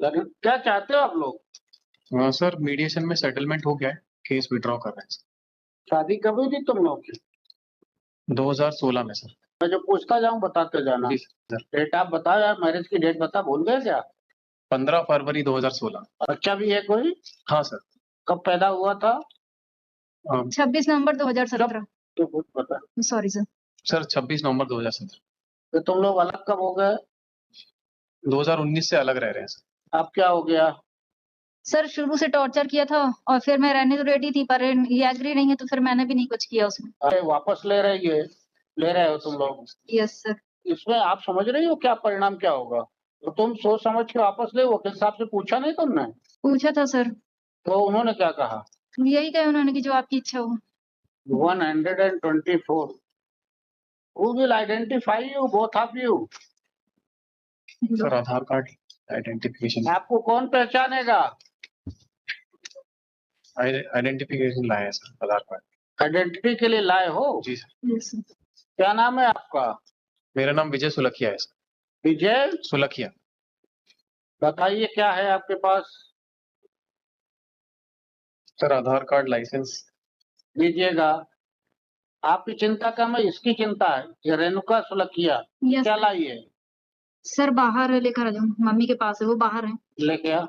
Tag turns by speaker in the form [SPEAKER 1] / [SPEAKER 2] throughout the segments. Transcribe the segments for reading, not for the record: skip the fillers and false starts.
[SPEAKER 1] लेकिन क्या चाहते हो आप लोग?
[SPEAKER 2] सर मीडिएशन में सेटलमेंट हो गया है, केस विड्रॉ कर रहे हैं
[SPEAKER 1] शादी कब हुई थी तुम लोग की?
[SPEAKER 2] 2016 में सर।
[SPEAKER 1] मैं जो पूछता जाऊं बताते जाना।
[SPEAKER 2] जी सर।
[SPEAKER 1] डेट आप बताओ यार, मैरिज की डेट बता, भूल गए क्या?
[SPEAKER 2] 15 फरवरी 2016।
[SPEAKER 1] बच्चा भी है कोई?
[SPEAKER 2] हाँ सर।
[SPEAKER 1] कब पैदा हुआ था?
[SPEAKER 3] 26 नवंबर 2017।
[SPEAKER 1] तो कुछ पता?
[SPEAKER 3] Sorry sir.
[SPEAKER 2] सर 26 नवंबर 2017।
[SPEAKER 1] तो तुम लोग अलग कब हो गए?
[SPEAKER 2] 2019 से अलग रह रहे हैं सर।
[SPEAKER 1] अब क्या हो गया?
[SPEAKER 3] सर शुरू से टॉर्चर किया था और फिर मैं रहने तो रेडी थी, पर ये एग्री नहीं है तो फिर मैंने भी नहीं कुछ किया उसमें।
[SPEAKER 1] अरे वापस ले रहे हो तुम लोग?
[SPEAKER 3] Yes sir.
[SPEAKER 1] इसमें आप समझ रही हो क्या परिणाम क्या होगा? तो तुम सोच समझ के वापस ले, वकील साहब से पूछा नहीं तुमने?
[SPEAKER 3] पूछा था सर।
[SPEAKER 1] तो उन्होंने क्या कहा?
[SPEAKER 3] यही कहा उन्होंने कि जो आपकी इच्छा हो।
[SPEAKER 1] 124. Who will identify you, both of you?
[SPEAKER 2] Sir Aadhaar card identification
[SPEAKER 1] आपको कौन पहचानेगा?
[SPEAKER 2] आइडेंटिफिकेशन लाया है सर, आधार कार्ड।
[SPEAKER 1] आइडेंटिटी के लिए लाए हो?
[SPEAKER 2] जी सर।
[SPEAKER 3] Yes sir.
[SPEAKER 1] क्या नाम है आपका?
[SPEAKER 2] मेरा नाम विजय सुलखिया है सर।
[SPEAKER 1] विजय
[SPEAKER 2] सुलखिया।
[SPEAKER 1] बताइए क्या है आपके पास?
[SPEAKER 2] सर आधार कार्ड, लाइसेंस।
[SPEAKER 1] दीजिएगा। आपकी चिंता कम है, इसकी चिंता है। ये रेणुका सुलखिया
[SPEAKER 3] यस
[SPEAKER 1] क्या लाई है?
[SPEAKER 3] सर बाहर लेकर आ जाऊं, मम्मी के पास है, वो बाहर है।
[SPEAKER 1] लेके आ।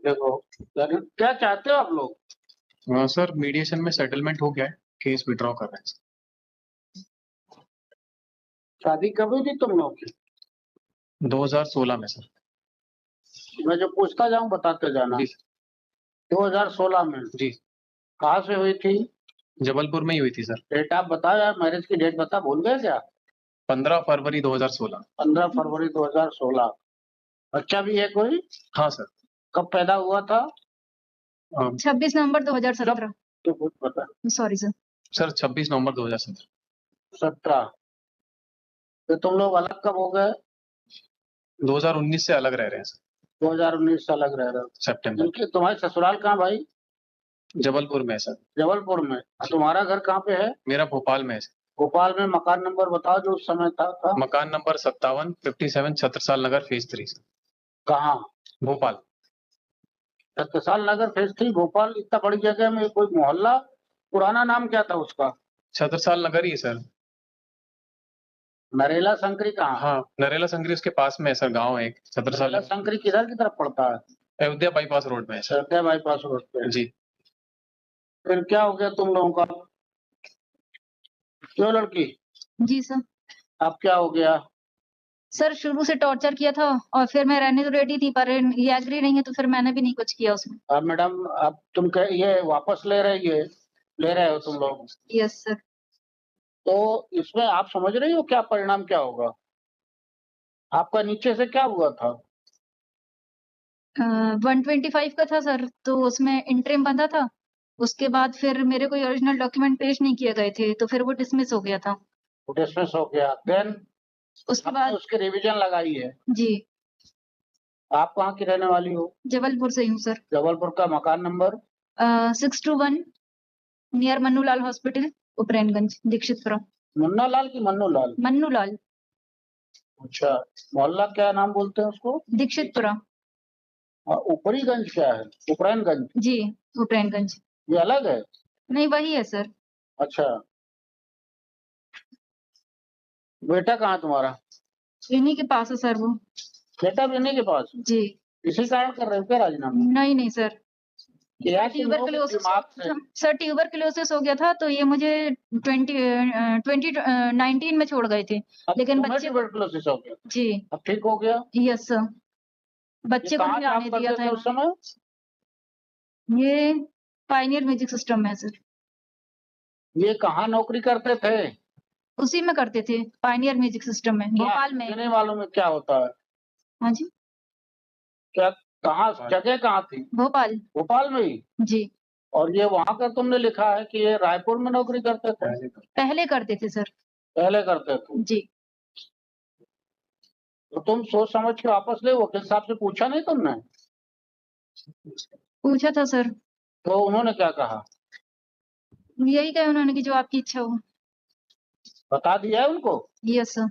[SPEAKER 1] देखो, लेकिन क्या चाहते हो आप लोग?
[SPEAKER 2] सर मीडिएशन में सेटलमेंट हो गया है, केस विड्रॉ कर रहे हैं
[SPEAKER 1] शादी कब हुई थी तुम लोग की?
[SPEAKER 2] 2016 में सर।
[SPEAKER 1] मैं जो पूछता जाऊं बताते जाना।
[SPEAKER 2] जी
[SPEAKER 1] 2016 में?
[SPEAKER 2] जी।
[SPEAKER 1] कहाँ से हुई थी?
[SPEAKER 2] जबलपुर में ही हुई थी सर।
[SPEAKER 1] डेट आप बताओ यार, मैरिज की डेट बता, भूल गए क्या?
[SPEAKER 2] 15 फरवरी 2016।
[SPEAKER 1] 15 फरवरी 2016। बच्चा भी है कोई?
[SPEAKER 2] हाँ सर।
[SPEAKER 1] कब पैदा हुआ था?
[SPEAKER 3] 26 नवंबर 2017।
[SPEAKER 1] तो कुछ पता?
[SPEAKER 3] Sorry sir.
[SPEAKER 2] सर 26 नवंबर 2017।
[SPEAKER 1] 17। तो तुम लोग अलग कब हो गए?
[SPEAKER 2] 2019 से अलग रह रहे हैं सर।
[SPEAKER 1] 2019 से अलग रह रहे हो?
[SPEAKER 2] सितंबर।
[SPEAKER 1] इनके तुम्हारे ससुराल कहाँ भाई?
[SPEAKER 2] जबलपुर में है सर।
[SPEAKER 1] जबलपुर में। तुम्हारा घर कहाँ पे है?
[SPEAKER 2] मेरा भोपाल में है सर।
[SPEAKER 1] भोपाल में मकान नंबर बताओ जो उस समय था।
[SPEAKER 2] मकान नंबर 57 57 छत्रसाल नगर फेज 3 सर।
[SPEAKER 1] कहाँ?
[SPEAKER 2] भोपाल।
[SPEAKER 1] छत्रसाल नगर फेज 3 भोपाल। इतना बड़ी जगह में कोई मोहल्ला? पुराना नाम क्या था उसका?
[SPEAKER 2] छत्रसाल नगर ही है सर।
[SPEAKER 1] नरेला संकरी कहाँ?
[SPEAKER 2] हाँ, नरेला संगरी उसके पास में है सर, गांव है एक छत्रसाल।
[SPEAKER 1] नरेला संकरी किधर की तरफ पड़ता है?
[SPEAKER 2] अयोध्या बाईपास रोड में है सर।
[SPEAKER 1] अयोध्या बाईपास रोड पे।
[SPEAKER 2] जी।
[SPEAKER 1] फिर क्या हो गया तुम लोगों का? क्यों लड़की?
[SPEAKER 3] जी सर।
[SPEAKER 1] अब क्या हो गया?
[SPEAKER 3] सर शुरू से टॉर्चर किया था और फिर मैं रहने तो रेडी थी, पर ये एग्री नहीं है तो फिर मैंने भी नहीं कुछ किया उसमें।
[SPEAKER 1] अब मैडम, अब तुम ये वापस ले रहे हो तुम लोग?
[SPEAKER 3] Yes sir.
[SPEAKER 1] तो इसमें आप समझ रही हो क्या परिणाम क्या होगा? आपका नीचे से क्या हुआ था?
[SPEAKER 3] 125 का था सर, तो उसमें इंटरिम बंधा था। उसके बाद फिर मेरे कोई ओरिजिनल डॉक्यूमेंट पेश नहीं किए गए थे, तो फिर वो डिसमिस हो गया था।
[SPEAKER 1] डिसमिस हो गया। देन
[SPEAKER 3] उसके
[SPEAKER 1] आपने
[SPEAKER 3] बाद
[SPEAKER 1] उसकी रिवीजन लगाई है?
[SPEAKER 3] जी।
[SPEAKER 1] आप कहाँ की रहने वाली हो?
[SPEAKER 3] जबलपुर से हूँ सर।
[SPEAKER 1] जबलपुर का मकान number?
[SPEAKER 3] 621 near Mannulal hospital, Uprainganj, Dixitpura.
[SPEAKER 1] Munna Lal की मन्नू लाल?
[SPEAKER 3] मन्नूलाल।
[SPEAKER 1] अच्छा। मोहल्ला क्या नाम बोलते हैं उसको?
[SPEAKER 3] दीक्षितपुरा।
[SPEAKER 1] ऊपरीगंज क्या है? उपरैनगंज?
[SPEAKER 3] जी, उपरैनगंज।
[SPEAKER 1] ये अलग है?
[SPEAKER 3] नहीं वही है सर।
[SPEAKER 1] अच्छा। बेटा कहाँ तुम्हारा?
[SPEAKER 3] इन्हीं के पास है सर वो।
[SPEAKER 1] बेटा भी इन्हीं के पास?
[SPEAKER 3] जी।
[SPEAKER 1] इसी कारण कर रहे हो क्या राजीनामा?
[SPEAKER 3] नहीं नहीं सर।
[SPEAKER 1] क्या
[SPEAKER 3] ट्यूबरकुलोसिस
[SPEAKER 1] दिमाग से?
[SPEAKER 3] सर, ट्यूबरकुलोसिस हो गया था, तो ये मुझे 2019 में छोड़ गए थे।
[SPEAKER 1] अब
[SPEAKER 3] लेकिन
[SPEAKER 1] तुम्हें
[SPEAKER 3] बच्चे
[SPEAKER 1] ट्यूबरकुलोसिस हो गया?
[SPEAKER 3] जी।
[SPEAKER 1] अब ठीक हो गया?
[SPEAKER 3] Yes sir. बच्चे को
[SPEAKER 1] कहाँ
[SPEAKER 3] नहीं
[SPEAKER 1] काम
[SPEAKER 3] आने दिया
[SPEAKER 1] करते थे
[SPEAKER 3] था।
[SPEAKER 1] उस समय?
[SPEAKER 3] ये पायनियर म्यूजिक सिस्टम में है सर।
[SPEAKER 1] ये कहाँ नौकरी करते थे?
[SPEAKER 3] उसी में करते थे, पायनियर म्यूजिक सिस्टम में, भोपाल में।
[SPEAKER 1] मुझे नहीं मालूम है क्या होता है।
[SPEAKER 3] हाँ जी।
[SPEAKER 1] क्या? कहाँ जगह कहाँ थी?
[SPEAKER 3] भोपाल।
[SPEAKER 1] भोपाल में ही?
[SPEAKER 3] जी।
[SPEAKER 1] और ये वहाँ का तुमने लिखा है कि ये रायपुर में नौकरी करते थे?
[SPEAKER 3] पहले करते थे सर।
[SPEAKER 1] पहले करते थे।
[SPEAKER 3] जी।
[SPEAKER 1] तो तुम सोच समझ के वापस ले, वकील साहब से पूछा नहीं तुमने?
[SPEAKER 3] पूछा था सर।
[SPEAKER 1] तो उन्होंने क्या कहा?
[SPEAKER 3] यही कहा उन्होंने कि जो आपकी इच्छा हो।
[SPEAKER 1] बता दिया है उनको?
[SPEAKER 3] Yes sir.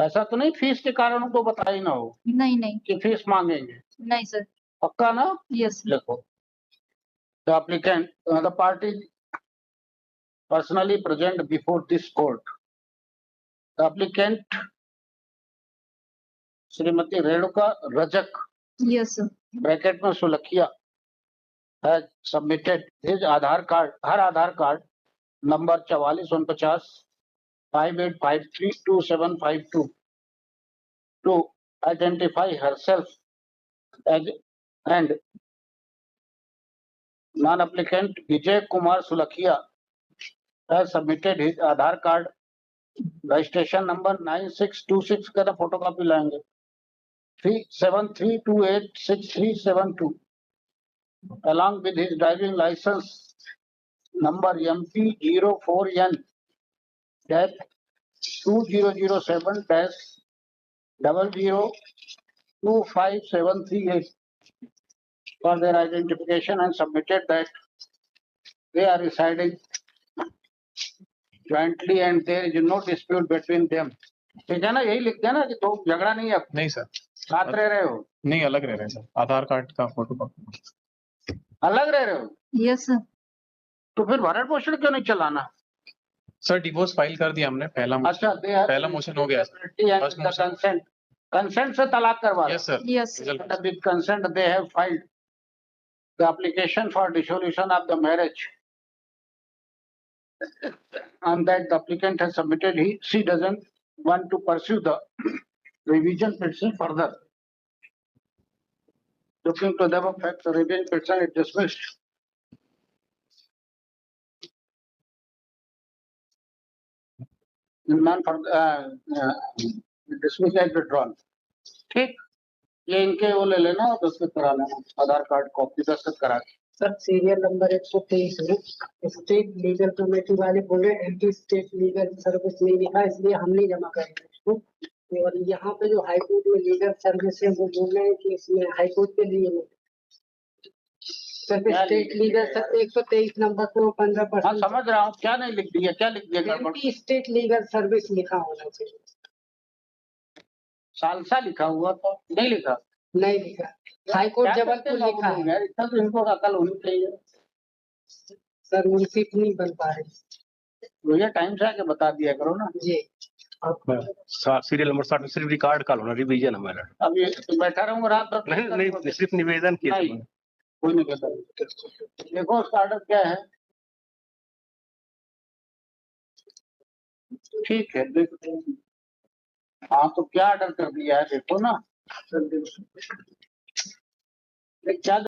[SPEAKER 1] ऐसा तो नहीं फीस के कारण उनको बताई ना हो
[SPEAKER 3] नहीं नहीं
[SPEAKER 1] कि फीस मांगेंगे?
[SPEAKER 3] नहीं सर।
[SPEAKER 1] पक्का ना?
[SPEAKER 3] यस
[SPEAKER 1] देखो, the applicant, the party personally present before this court. The applicant Shrimati Renuka Rajak
[SPEAKER 3] yes sir.
[SPEAKER 1] Bracket में सुलखिया has submitted his Aadhaar card, her Aadhaar card number 4449 58532752 to identify herself as and non-applicant Vijay Kumar Sulakhia has submitted his Aadhaar card registration number 9626 का photo copy लाएंगे 373286372 along with his driving license number MP04N dash 2007 dash 0025738 for their identification and submitted that they are residing jointly and there is no dispute between them. ठीक है ना? यही लिख देना कि तो झगड़ा नहीं है,
[SPEAKER 2] नहीं सर,
[SPEAKER 1] साथ रह रहे हो,
[SPEAKER 2] नहीं अलग रह रहे हैं सर, आधार कार्ड का फोटो कॉपी।
[SPEAKER 1] अलग रह रहे हो,
[SPEAKER 3] यस सर।
[SPEAKER 1] तो फिर भरण पोषण क्यों नहीं चलाना?
[SPEAKER 2] सर डिवोर्स फाइल कर दिया हमने, पहला
[SPEAKER 1] अच्छा,
[SPEAKER 2] पहला मोशन हो गया First motion.
[SPEAKER 1] कंसेंट से तलाक करवा
[SPEAKER 2] yes sir.
[SPEAKER 3] Yes
[SPEAKER 1] with consent they have filed the application for dissolution of the marriage and that the applicant has submitted she doesn't want to pursue the revision petition further. Looking to the above fact, the revision petition is dismissed. Non for dismissed as withdrawn. ठीक, ये इनके वो ले लेना और दस्तखत करा लेना, आधार कार्ड कॉपी दस्तखत करा के।
[SPEAKER 4] सर सीरियल नंबर 123 में स्टेट लीगल कमेटी वाले बोले एंटी स्टेट लीगल सर्विस नहीं लिखा इसलिए हम नहीं जमा करेंगे इसको। और यहाँ पे जो हाई कोर्ट में लीगल सर्विस है वो बोल रहे हैं कि इसमें हाई कोर्ट के लिए नहीं, सिर्फ स्टेट लीगल 123 नंबर पे 15%।
[SPEAKER 1] हाँ समझ रहा हूँ, क्या नहीं लिख दिया, क्या लिख दिया गड़बड़?
[SPEAKER 4] एंटी स्टेट लीगल सर्विस लिखा होना चाहिए।
[SPEAKER 1] सालसा लिखा हुआ तो नहीं लिखा,
[SPEAKER 4] नहीं लिखा, हाई कोर्ट जबलपुर लिखा है।
[SPEAKER 1] यार इतना तो इनको अकल होनी चाहिए।
[SPEAKER 4] सर मुंसिफ नहीं बन पा रहे
[SPEAKER 1] भैया टाइम से आके बता दिया करो ना।
[SPEAKER 4] जी।
[SPEAKER 5] सीरियल नंबर 60 सिर्फ रिकॉर्ड कॉल होना, रिवीजन हमारा।
[SPEAKER 1] अभी बैठा रहूंगा रात भर?
[SPEAKER 5] नहीं सिर्फ निवेदन किया।
[SPEAKER 1] नहीं, कोई नहीं कहता। देखो उसका ऑर्डर क्या है, ठीक है देखो। हाँ तो क्या ऑर्डर कर दिया है देखो ना, क्या